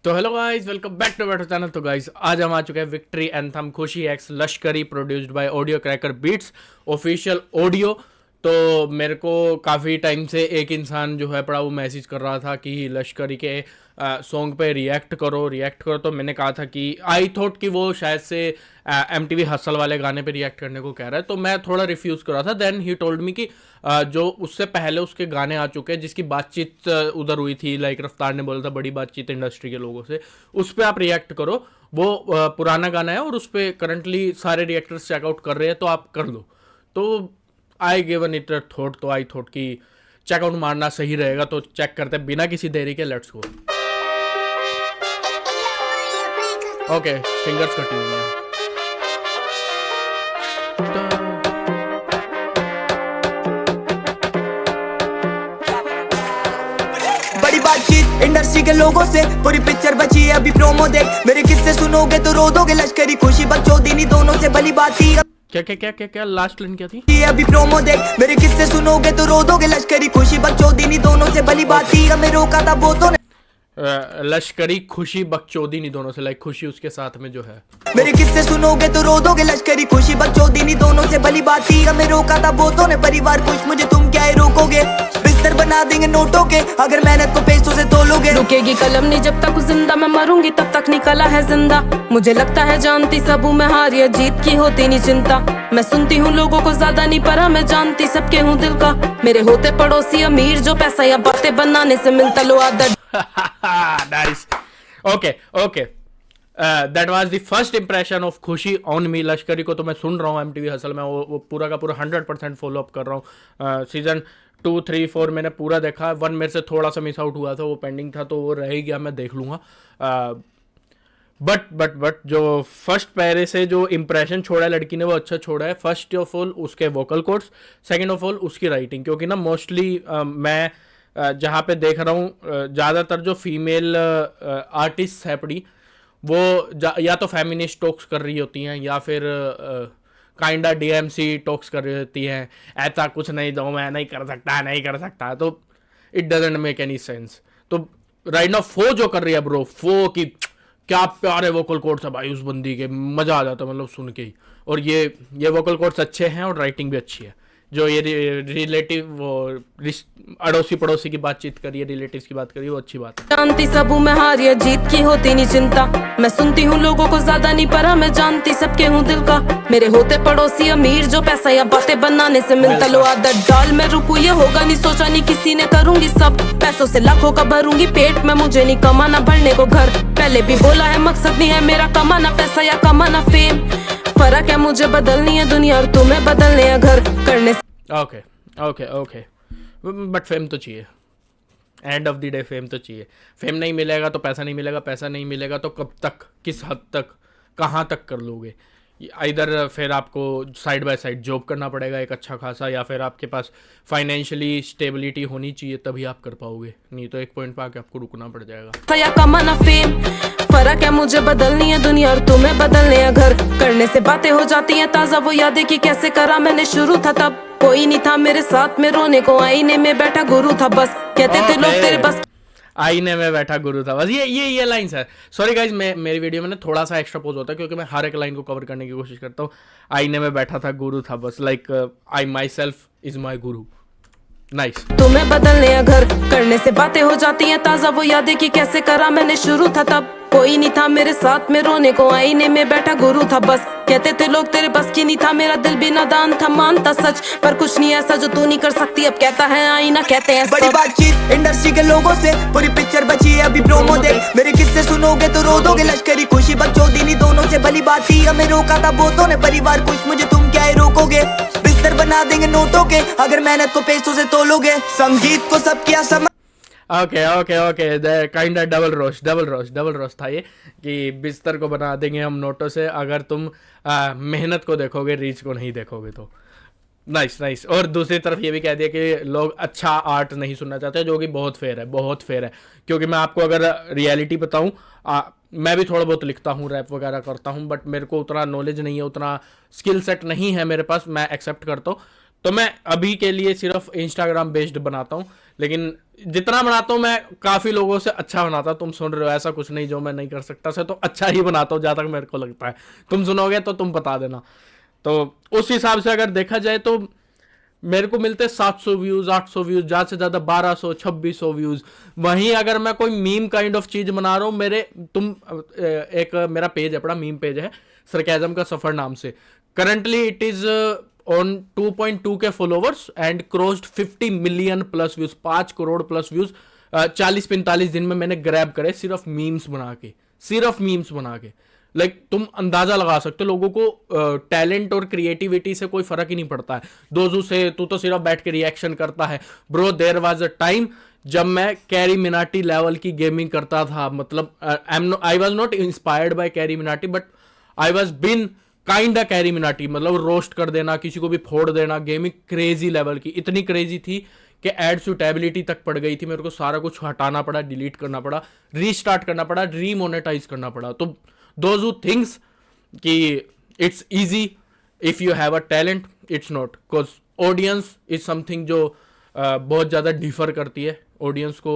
तो hello guys, welcome back to better channel. तो guys आज हम आ चुके हैं victory anthem Khushi x Lashcurry produced by audio cracker beats official audio. तो मेरे को काफ़ी टाइम से एक इंसान जो है पड़ा वो मैसेज कर रहा था कि लश्करी के सॉन्ग पे रिएक्ट करो। तो मैंने कहा था कि आई थॉट कि वो शायद से MTV हसल वाले गाने पे रिएक्ट करने को कह रहा है, तो मैं थोड़ा रिफ्यूज़ कर रहा था। देन ही टोल्ड मी कि जो उससे पहले उसके गाने आ चुके हैं जिसकी बातचीत उधर हुई थी, लाइक रफ्तार ने बोला था बड़ी बातचीत इंडस्ट्री के लोगों से, उस पर आप रिएक्ट करो। वो पुराना गाना है और उस पर करंटली सारे रिएक्टर्स चेकआउट कर रहे हैं, तो आप कर लो। तो I given it a thought, तो आई थॉट कि चेकआउट मारना सही रहेगा। तो चेक करते हैं बिना किसी देरी के, लेट्स गो। ओके, फिंगर्स कटी हुई हैं। बड़ी बातचीत इंडस्ट्री के लोगों से, पूरी पिक्चर बची है अभी प्रोमो देख। मेरे किस्से सुनोगे तो रो दोगे, लश्करी खुशी बकचोदी दोनों से भली बात थी। क्या लास्ट लाइन क्या थी? ये अभी प्रोमो देख, मेरे किस्से सुनोगे तो रो दोगे, लश्करी खुशी बकचोदी दोनों से भली बात थी। हमें रोका था वो तो लश्करी खुशी बकचोदी नहीं दोनों से, लाइक खुशी उसके साथ में जो है। मेरे किस्से सुनोगे तो रो दोगे, लश्करी खुशी बकचोदी दोनों से भली बात थी। हमें रोका था वो तो ने परिवार खुश, मुझे तुम क्या रोकोगे। बिस्तर बना देंगे नोटों के अगर मेहनत को पैसों से तोलोगे। रुकेगी कलम नहीं जब तक जिंदा, मैं मरूंगी तब तक निकला है जिंदा। मुझे लगता है जानती सब हूँ मैं, हार या जीत की होती नहीं चिंता। मैं सुनती हूँ लोगों को ज्यादा नहीं, पर मैं जानती सबके हूँ दिल का। मेरे होते पड़ोसी अमीर जो पैसा या बातें बनाने से मिलता लो आदत। Nice, okay okay, that was the first impression of खुशी ऑन मी। लश्करी को तो मैं सुन रहा हूँ MTV हसल में, वो पूरा का पूरा 100% फॉलो अप कर रहा हूँ। सीजन 2, 3, 4 मैंने पूरा देखा। 1 मेरे से थोड़ा सा मिस आउट हुआ था, वो पेंडिंग था, तो वो रह ही गया, मैं देख लूँगा। बट जो फर्स्ट पैरे से जो इंप्रेशन छोड़ा है लड़की ने वो अच्छा छोड़ा है। फर्स्ट ऑफ ऑल उसके vocal codes, second of all उसकी राइटिंग। क्योंकि ना मोस्टली मैं जहाँ पे देख रहा हूँ ज़्यादातर जो फीमेल आर्टिस्ट है पड़ी, वो या तो फेमिनिस्ट टॉक्स कर रही होती हैं या फिर काइंडा DMC टॉक्स कर रही होती हैं। ऐसा कुछ नहीं जो मैं नहीं कर सकता, तो it doesn't make any sense. तो राइट नाउ फो जो कर रही है ब्रो, फो की क्या प्यारे वोकल कोड्स है भाई उस बंदी के, मज़ा आ जाता है मतलब सुन के ही। और ये वोकल कोड्स अच्छे हैं और राइटिंग भी अच्छी है। जो ये रिलेटिव वो अड़ोसी पड़ोसी की बातचीत करिए, रिलेटिव्स की बात करिए, वो अच्छी बात है। जानती सब हूँ मैं, हार या जीत की होती नहीं चिंता। मैं सुनती हूँ लोगों को ज्यादा नहीं, पर मैं जानती सबके हूँ दिल का। मेरे होते पड़ोसी अमीर जो पैसा या बातें बनाने से मिलता लो आदत। डाल में रुकू ये होगा नहीं सोचा नहीं किसी ने, करूंगी सब पैसों से लाखों का भरूंगी पेट में। मुझे नहीं कमाना भरने को घर, पहले भी बोला है मकसद नहीं है मेरा कमाना पैसा या कमाना फेम। फर्क है मुझे बदलनी है दुनिया और तुम्हें बदलने है घर करने से। ओके बट फेम तो चाहिए, end of the day fame तो चाहिए। फेम नहीं मिलेगा तो पैसा नहीं मिलेगा, पैसा नहीं मिलेगा तो कब तक, किस हद तक, कहाँ तक कर लोगे। इधर फिर आपको साइड बाय साइड जॉब करना पड़ेगा एक अच्छा खासा, या फिर आपके पास फाइनेंशियली स्टेबिलिटी होनी चाहिए, तभी आप कर पाओगे। नहीं तो एक पॉइंट पे आके आपको रुकना पड़ जाएगा। या कमाना फेम, फर्क है मुझे बदलनी है दुनिया और तुम्हें बदलने है घर करने से। बातें हो जाती हैं ताज़ा वो यादें कि कैसे करा मैंने शुरू था तब। कोई नहीं था मेरे साथ में रोने को, आईने में बैठा गुरु था बस। कहते थे लोग तेरे बस आईने में बैठा गुरु था बस। ये लाइन्स है। सॉरी गाइज, मेरी वीडियो में ना थोड़ा सा एक्स्ट्रा पोज होता है क्योंकि मैं हर एक लाइन को कवर करने की कोशिश करता हूँ। आईने में बैठा था गुरु था बस, like I my self is my Guru. Nice. तुम्हें बदलने है घर करने से बातें हो जाती हैं ताज़ा वो यादें कि कैसे करा मैंने शुरू था तब। कोई नहीं था मेरे साथ में रोने को, आईने में बैठा गुरु था बस। कहते थे लोग तेरे बस की नहीं था, मेरा दिल भी नादान था मानता सच, पर कुछ नहीं ऐसा जो तू नहीं कर सकती। अब कहता है आईना कहते हैं बड़ी बातचीत इंडस्ट्री के लोगों से, पूरी पिक्चर बची है अभी प्रोमो देख। मेरे किस्से सुनोगे तो रो दोगे, लश्करी खुशी बकचोदी दोनों से भली बात थी। हमें रोका था वो तो ने परिवार खुश, मुझे तुम क्या रोकोगे। बिस्तर बना देंगे नोटों के अगर मेहनत को पैसों से तोलोगे। संगीत को सब किया समझ। ओके काइंड डबल रोस्ट था ये, कि बिस्तर को बना देंगे हम नोटों से अगर तुम मेहनत को देखोगे, रीच को नहीं देखोगे तो। नाइस। और दूसरी तरफ ये भी कह दिया कि लोग अच्छा आर्ट नहीं सुनना चाहते, जो कि बहुत फेयर है। क्योंकि मैं आपको अगर रियलिटी बताऊं, मैं भी थोड़ा बहुत लिखता हूँ, रैप वगैरह करता हूँ, बट मेरे को उतना नॉलेज नहीं है, उतना स्किल सेट नहीं है मेरे पास, मैं एक्सेप्ट करता हूँ। तो मैं अभी के लिए सिर्फ इंस्टाग्राम बेस्ड बनाता हूँ, लेकिन जितना बनाता हूँ मैं काफी लोगों से अच्छा बनाता हूँ। तुम सुन रहे हो, ऐसा कुछ नहीं जो मैं नहीं कर सकता से, तो अच्छा ही बनाता हूँ जहां तक मेरे को लगता है। तुम सुनोगे तो तुम बता देना। तो उस हिसाब से अगर देखा जाए तो मेरे को मिलते 700 व्यूज, 800 व्यूज, ज्यादा से ज्यादा 1200 2600 व्यूज। वहीं अगर मैं कोई मीम काइंड ऑफ चीज बना रहा हूँ, एक मेरा पेज है, बड़ा मीम पेज है, सरकाज़म का सफर नाम से। करंटली इट इज ऑन 2.2 के followers and crossed 50 million plus views, 5 crore plus views 40-45 दिन में मैंने ग्रैब करे, सिर्फ मीम्स बना के। लाइक तुम अंदाजा लगा सकते हो, लोगों को टैलेंट और क्रिएटिविटी से कोई फर्क ही नहीं पड़ता है। दोजू से तू तो सिर्फ बैठ के रिएक्शन करता है। Bro, there was a time जब मैं कैरी मिनाटी लेवल की गेमिंग करता था। मतलब I was not inspired by CarryMinati, but I was been kind of CarryMinati. मतलब रोस्ट कर देना, किसी को भी फोड़ देना। गेमिंग क्रेजी लेवल की, इतनी क्रेजी थी कि एड सूटेबिलिटी तक पड़ गई थी। मेरे को सारा कुछ हटाना पड़ा, डिलीट करना पड़ा, रीस्टार्ट करना पड़ा, रीमोनेटाइज करना पड़ा। तो those who thinks कि it's easy if you have a talent, it's not, because audience is something जो बहुत ज़्यादा डिफर करती है। ऑडियंस को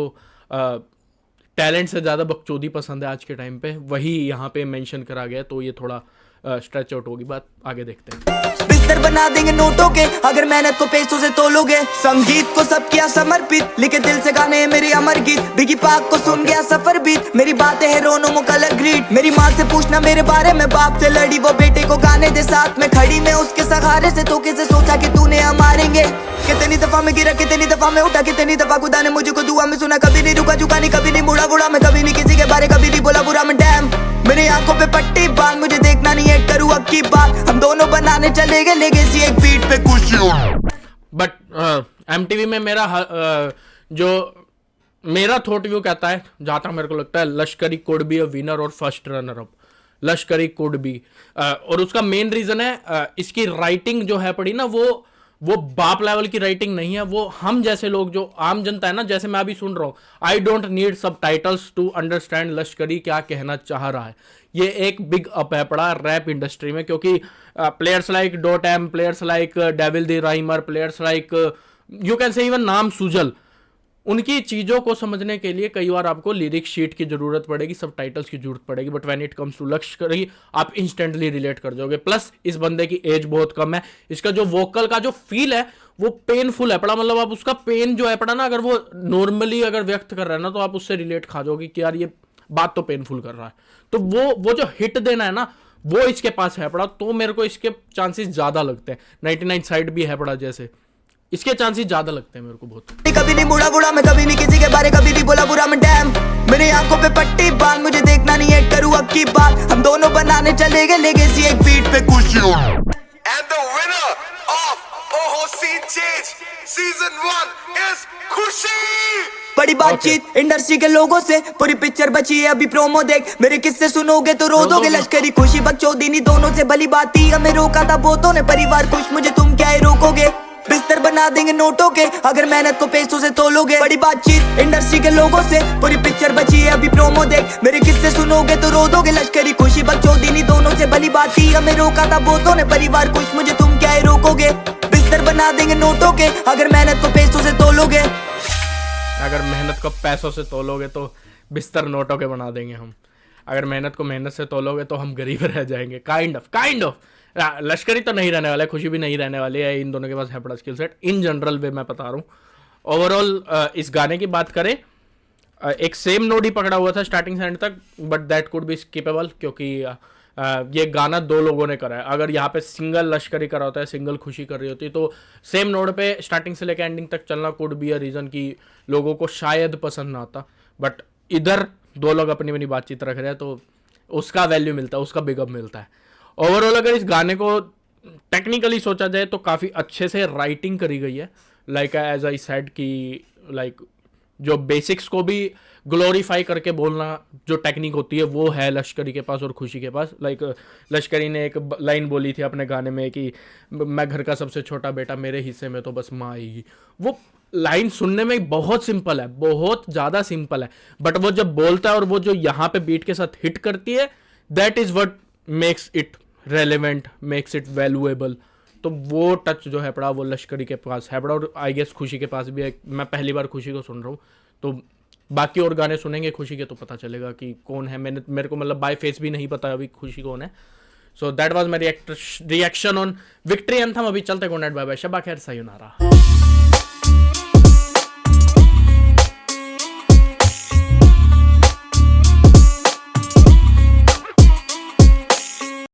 टैलेंट से ज़्यादा बकचोदी पसंद है आज के टाइम पे, वही यहाँ पे मेंशन करा गया। तो ये थोड़ा स्ट्रेच आउट होगी बात, आगे देखते हैं। बिस्तर बना देंगे नोटों के अगर मेहनत को पैसों से तोलोगे। संगीत को सब किया समर्पित, लिखे दिल से गाने मेरे अमर गीत। बिगी पाक को सुन गया सफर बीत, मेरी बातें है रोनो कलर ग्रीट। मेरी माँ से पूछना मेरे बारे में, बाप से लड़ी वो बेटे को गाने दे साथ में खड़ी। मैं उसके सहारे से तो कैसे सोचा कि तूने हम मारेंगे। कितनी दफा मैं गिरा, कितनी दफा मैं उठा, कितनी दफा खुदा ने मुझको दुआ में सुना। कभी नहीं रुका, झुका नहीं, कभी नहीं मुड़ा बुढ़ा मैं, कभी नहीं किसी के बारे, कभी नहीं बोला बुरा मैं। डैम, मेरी आंखों पे पट्टी बांध, मुझे देखना नहीं है करूँ अब की बात। हम दोनों बनाने चले गए लेगेसी एक बीट पे खुशी। बट एमटीवी में जो मेरा थॉट व्यू कहता है, जहां तक मेरे को लगता है, लश्करी कुड बी अ विनर और फर्स्ट रनर अप। लश्करी कुड बी, और उसका मेन रीजन है इसकी राइटिंग जो है पड़ी ना, वो बाप लेवल की राइटिंग नहीं है। वो हम जैसे लोग, जो आम जनता है ना, जैसे मैं अभी सुन रहा हूँ, I don't need subtitles to understand Lashcurry क्या कहना चाह रहा है। ये एक बिग अप है पड़ा रैप इंडस्ट्री में, क्योंकि players like Dot M, players like Devil the Rhymer, players like you can say even नाम सुजल, उनकी चीज़ों को समझने के लिए कई बार आपको लिरिक शीट की जरूरत पड़ेगी, सबटाइटल्स की जरूरत पड़ेगी। But when it comes to Lashcurry, आप इंस्टेंटली रिलेट कर जाओगे। प्लस इस बंदे की एज बहुत कम है, इसका जो वोकल का जो फील है वो पेनफुल है पड़ा। मतलब आप उसका पेन जो है पड़ा ना, अगर वो नॉर्मली अगर व्यक्त कर रहा है ना, तो आप उससे रिलेट खा जाओगे कि यार ये बात तो पेनफुल कर रहा है। तो वो जो हिट देना है ना, वो इसके पास है पड़ा। तो मेरे को इसके चांसेस ज्यादा लगते हैं। 99 साइड भी है पड़ा, जैसे इसके चांसेस ज्यादा लगते हैं मेरे को बहुत। कभी नहीं मुड़ा बुढ़ा मैं, कभी नहीं किसी के बारे, कभी नहीं बोला बुरा मैं। डैम, मेरी आंखों पे पट्टी बांध, मुझे देखना नहीं है करूँ अब की बात। हम दोनों बनाने चले गए लेगेसी एक बीट पे खुशी। And the winner of OHC Change Season 1 is Khushi! बड़ी बातचीत इंडस्ट्री के लोगों से, पूरी पिक्चर बची है अभी प्रोमो देख। मेरे किस्से सुनोगे तो रो दोगे। लश्करी खुशी बकचोदी नहीं, दोनों से भली बात थी। हमें रोका था बहुतों ने, परिवार खुश, मुझे तुम क्या ही रोकोगे। बिस्तर बना देंगे नोटों के अगर मेहनत को पैसों से तोलोगे। बड़ी बातचीत इंडस्ट्री के लोगों से, पूरी पिक्चर बची है अभी प्रोमो देख। मेरे किस्से सुनोगे तो रो दोगे। लश्करी खुशी बकचोदी नहीं, दोनों से भली बात थी। हमें रोका था बहुतों ने, परिवार खुश, मुझे तुम क्या ही रोकोगे। बिस्तर बना देंगे नोटों के अगर मेहनत को पैसों से तोलोगे। अगर मेहनत को पैसों से तोलोगे तो बिस्तर नोटों के बना देंगे हम। अगर मेहनत को मेहनत से तोलोगे तो हम गरीब रह जाएंगे। काइंड ऑफ लश्करी तो नहीं रहने वाला है, खुशी भी नहीं रहने वाली है। इन दोनों के पास है बड़ा स्किल सेट। इन जनरल वे मैं बता रहा हूँ। ओवरऑल इस गाने की बात करें, एक सेम नोड ही पकड़ा हुआ था स्टार्टिंग से एंड तक, but that could be skippable, क्योंकि ये गाना दो लोगों ने करा है। अगर यहाँ पे सिंगल लश्करी करा होता है, सिंगल खुशी कर रही होती, तो सेम नोड पे स्टार्टिंग से लेकर एंडिंग तक चलना कुड बी अ रीज़न कि लोगों को शायद पसंद ना आता। बट इधर दो लोग अपनी अपनी बातचीत रख रहे हैं, तो उसका वैल्यू मिलता है, उसका बिगअप मिलता है। ओवरऑल अगर इस गाने को टेक्निकली सोचा जाए तो काफ़ी अच्छे से राइटिंग करी गई है। लाइक एज आई सेड कि लाइक जो बेसिक्स को भी ग्लोरीफाई करके बोलना जो टेक्निक होती है वो है लश्करी के पास और खुशी के पास। लाइक लश्करी ने एक लाइन बोली थी अपने गाने में कि मैं घर का सबसे छोटा बेटा, मेरे हिस्से में तो बस माँ आएगी। वो लाइन सुनने में बहुत सिंपल है, बहुत ज़्यादा सिंपल है, बट वो जब बोलता है और वो जो यहाँ पे बीट के साथ हिट करती है, that is what makes it relevant, makes it valuable. तो वो टच जो है पड़ा वो लश्करी के पास है पड़ा, और आई गेस खुशी के पास भी है। मैं पहली बार खुशी को सुन रहा हूँ, तो बाकी और गाने सुनेंगे खुशी के तो पता चलेगा कि कौन है। मेरे को मतलब बाय फेस भी नहीं पता अभी खुशी कौन है। So that was my reaction on victory anthem. अभी चलते गुड नाइट, बाय बाय, शब्बा खैर, सायोनारा।